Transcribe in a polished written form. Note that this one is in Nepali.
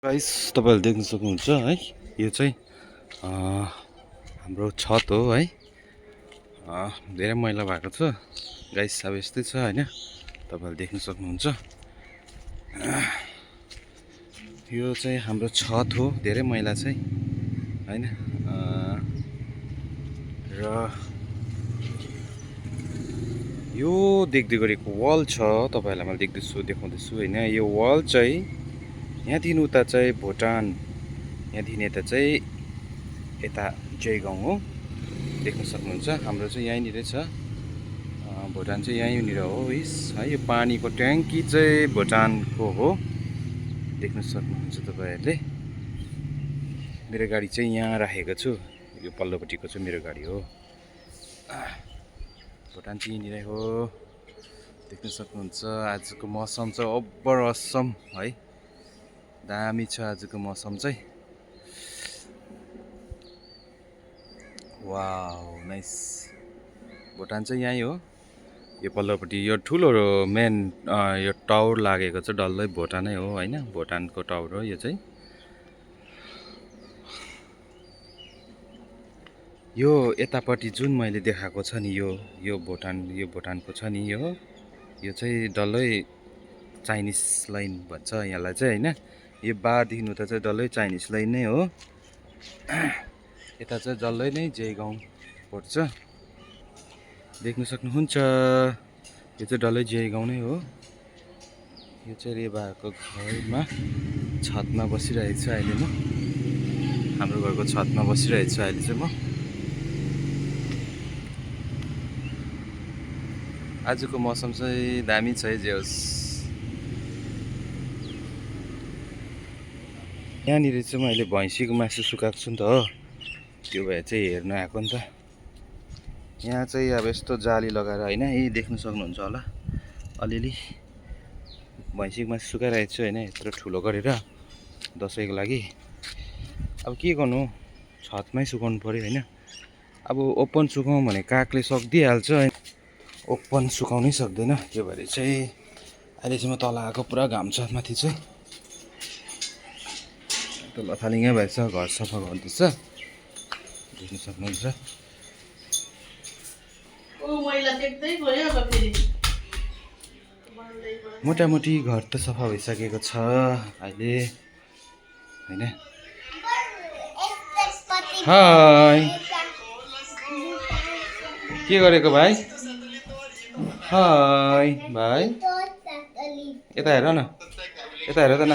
गाइस तपाईँहरूले देख्न सक्नुहुन्छ है यो चाहिँ हाम्रो छत हो है धेरै मैला भएको छ गाइस अब यस्तै छ होइन तपाईँहरूले देख्न सक्नुहुन्छ यो चाहिँ हाम्रो छत हो धेरै मैला चाहिँ होइन र यो देख्दै गरेको वाल छ तपाईँहरूलाई मैले देखाउँदैछु होइन यो वाल चाहिँ यहाँदेखि उता चाहिँ भुटान यहाँदेखि यता चाहिँ यता जयगाउँ हो देख्न सक्नुहुन्छ हाम्रो चाहिँ यहीँनिरै छ भुटान चाहिँ यहीँनिर हो है यो पानीको ट्याङ्की चाहिँ भुटानको हो देख्न सक्नुहुन्छ तपाईँहरूले मेरो गाडी चाहिँ यहाँ राखेको छु यो पल्लोपट्टिको चाहिँ मेरो गाडी हो भुटान चाहिँ यहीँनिरै हो देख्न सक्नुहुन्छ आजको मौसम चाहिँ ओभर असम है दामी छ आजको मौसम चाहिँ वाउ नाइस भुटान चाहिँ यहीँ हो यो पल्लोपट्टि यो ठुलो मेन यो टावर लागेको चाहिँ डल्लै भुटानै हो होइन भुटानको टावर हो यो चाहिँ यो यतापट्टि जुन मैले देखाएको छ नि यो भुटानको छ नि यो चाहिँ डल्लै चाइनिज लाइन भन्छ यहाँलाई चाहिँ होइन यो बारदेखि उता चाहिँ डल्लै चाइनिज लाइन नै हो यता चाहिँ डल्लै नै जयगाउँ पर्छ देख्न सक्नुहुन्छ यो चाहिँ डल्लै जयगाउँ नै हो यो चाहिँ रेबाको घरमा छतमा बसिरहेको छु अहिले म हाम्रो घरको छतमा बसिरहेको छु अहिले चाहिँ म आजको मौसम चाहिँ दामी छ है जे होस् यहाँनिर चाहिँ मैले भैँसीको मासु सुकाएको छु नि त हो त्यो भए चाहिँ हेर्नु आएको नि त यहाँ चाहिँ अब यस्तो जाली लगाएर होइन यही देख्न सक्नुहुन्छ होला अलिअलि भैँसीको मासु सुकाइरहेको छु होइन यत्रो ठुलो गरेर दसैँको लागि अब के गर्नु छतमै सुकाउनु पऱ्यो होइन अब ओपन सुकाउँ भने कागले सकिदिइहाल्छ ओपन सुकाउनै सक्दैन त्यो भएर चाहिँ अहिले चाहिँ म तल आएको पुरा घाम छ माथि चाहिँ त लथालिङ्गै भएछ घर सफा गर्दैछ देख्न सक्नुहुन्छ मोटामोटी घर त सफा भइसकेको छ अहिले होइन हाय के गरेको भाइ हाय भाइ यता हेर न यता हेर त न